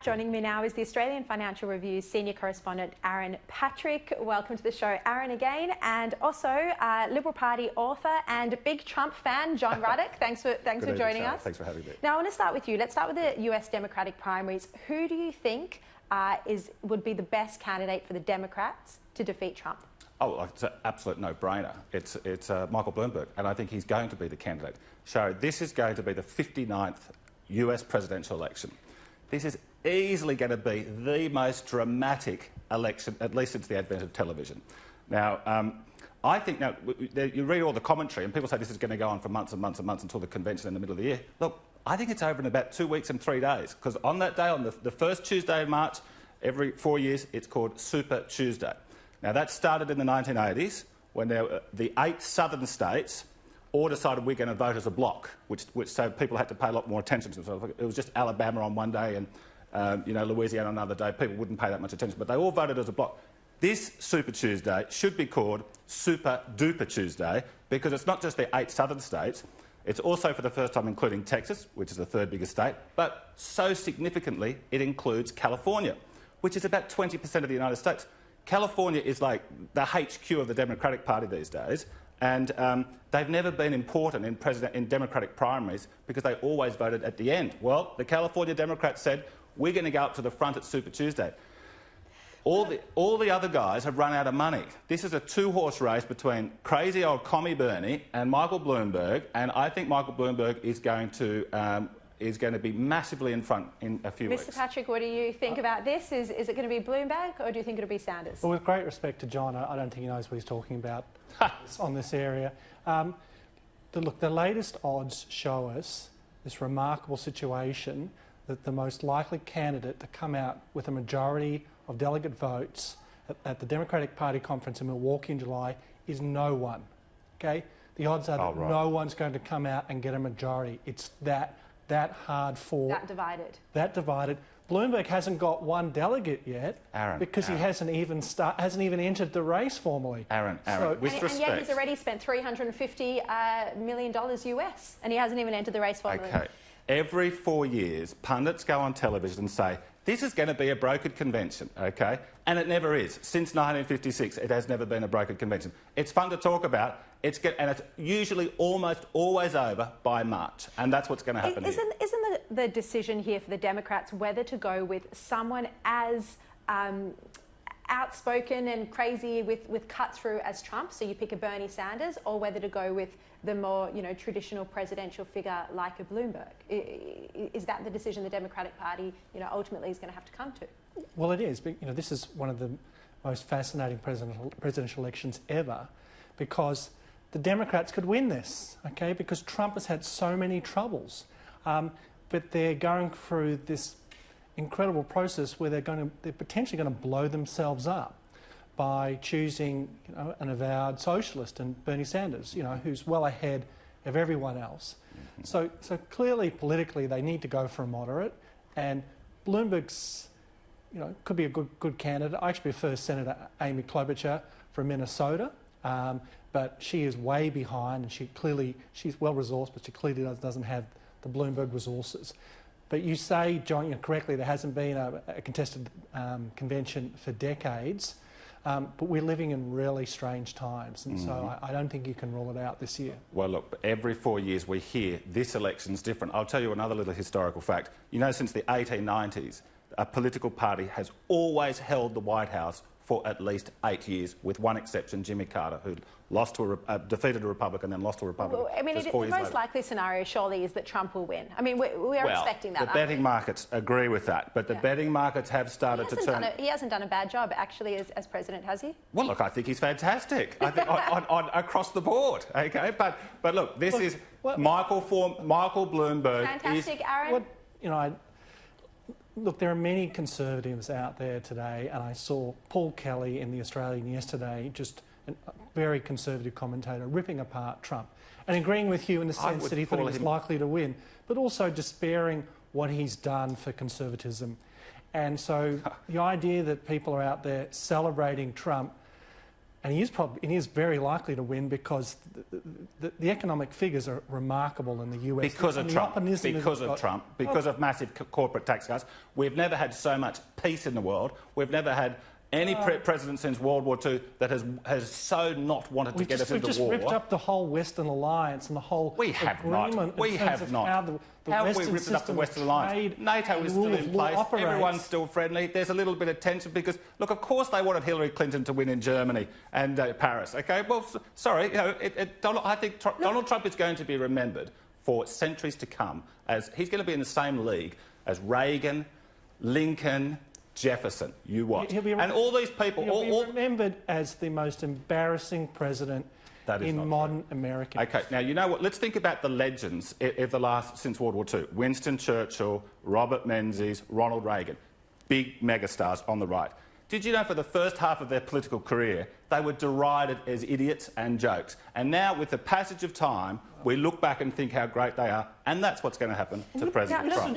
Joining me now is the Australian Financial Review's senior correspondent, Aaron Patrick. Welcome to the show, Aaron, again. And also Liberal Party author and big Trump fan, John Ruddick. Thanks for joining us. Thanks for having me. Now, I want to start with you. Let's start with the US Democratic primaries. Who do you think would be the best candidate for the Democrats to defeat Trump? Oh, it's an absolute no-brainer. It's Michael Bloomberg, and I think he's going to be the candidate. So this is going to be the 59th US presidential election. This is easily going to be the most dramatic election, at least since the advent of television. Now, I think now you read all the commentary and people say this is going to go on for months and months and months until the convention in the middle of the year. Look, I think it's over in about 2 weeks and 3 days, because on that day, on the first Tuesday of March, every 4 years, it's called Super Tuesday. Now, that started in the 1980s when the 8 southern states all decided we're going to vote as a bloc, which so people had to pay a lot more attention to themselves. It was just Alabama on one day and Louisiana on another day. People wouldn't pay that much attention, but they all voted as a bloc. This Super Tuesday should be called Super Duper Tuesday, because it's not just the 8 southern states, it's also for the first time including Texas, which is the third biggest state, but so significantly it includes California, which is about 20% of the United States. California is like the HQ of the Democratic Party these days, and they've never been important in Democratic primaries because they always voted at the end. Well, the California Democrats said, we're going to go up to the front at Super Tuesday. All the other guys have run out of money. This is a two-horse race between crazy old commie Bernie and Michael Bloomberg, and I think Michael Bloomberg is going to be massively in front in a few weeks. Mr. Patrick, what do you think about this? Is it going to be Bloomberg, or do you think it'll be Sanders? Well, with great respect to John, I don't think he knows what he's talking about on this area. The latest odds show us this remarkable situation that the most likely candidate to come out with a majority of delegate votes at the Democratic Party conference in Milwaukee in July is no one. Okay? The odds are that no one's going to come out and get a majority. It's that hard fought. That divided. Bloomberg hasn't got one delegate yet, because he hasn't even entered the race formally. Aaron, with respect. And yet he's already spent $350 million US, and he hasn't even entered the race formally. Okay. Every 4 years, pundits go on television and say, this is going to be a brokered convention, okay? And it never is. Since 1956, it has never been a brokered convention. It's fun to talk about, and it's usually almost always over by March, and that's what's going to happen Isn't the decision here for the Democrats whether to go with someone as outspoken and crazy with cut-through as Trump, so you pick a Bernie Sanders, or whether to go with the more traditional presidential figure like a Bloomberg? Is that the decision the Democratic Party ultimately is going to have to come to? Well, it is. But this is one of the most fascinating presidential elections ever, because the Democrats could win this, okay? Because Trump has had so many troubles, but they're going through this incredible process where they're potentially going to blow themselves up by choosing an avowed socialist and Bernie Sanders, who's well ahead of everyone else. So clearly, politically, they need to go for a moderate, and Bloomberg's, could be a good candidate. I actually prefer Senator Amy Klobuchar from Minnesota, but she is way behind, and she's well resourced, but she clearly doesn't have the Bloomberg resources. But you say, John, correctly, there hasn't been a contested convention for decades, but we're living in really strange times, and so I don't think you can rule it out this year. Well, look, every 4 years we hear this election's different. I'll tell you another little historical fact. Since the 1890s, a political party has always held the White House for at least 8 years, with one exception, Jimmy Carter, who defeated a Republican and then lost to a Republican. Well, the most likely scenario surely is that Trump will win. We are expecting that. The betting markets agree with that, but the betting markets have started to turn. He hasn't done a bad job, actually, as president, has he? Well, look, I think he's fantastic. I think on across the board. Okay, but look, this is Michael Bloomberg. Fantastic, Aaron. Look, there are many Conservatives out there today, and I saw Paul Kelly in The Australian yesterday, just a very conservative commentator, ripping apart Trump and agreeing with you in the sense that he thought he was likely to win, but also despairing what he's done for conservatism. And so the idea that people are out there celebrating Trump And he is very likely to win because the economic figures are remarkable in the US. Because of Trump. Because of massive corporate tax cuts. We've never had so much peace in the world. We've never had any president since World War II that has so not wanted to get us into war. We've just ripped up the whole Western alliance and the whole agreement. We have not. How have we ripped up the Western alliance? NATO is still in place. Everyone's still friendly. There's a little bit of tension because, look, of course they wanted Hillary Clinton to win in Germany and Paris. Okay, well, sorry, I think Donald Trump is going to be remembered for centuries to come as he's going to be in the same league as Reagan, Lincoln, Jefferson. You watch. And all these people... He'll be remembered as the most embarrassing president in modern American history. OK, now, you know what? Let's think about the legends of the last... since World War II. Winston Churchill, Robert Menzies, Ronald Reagan. Big megastars on the right. Did you know for the first half of their political career, they were derided as idiots and jokes? And now, with the passage of time, we look back and think how great they are, and that's what's going to happen to President Trump.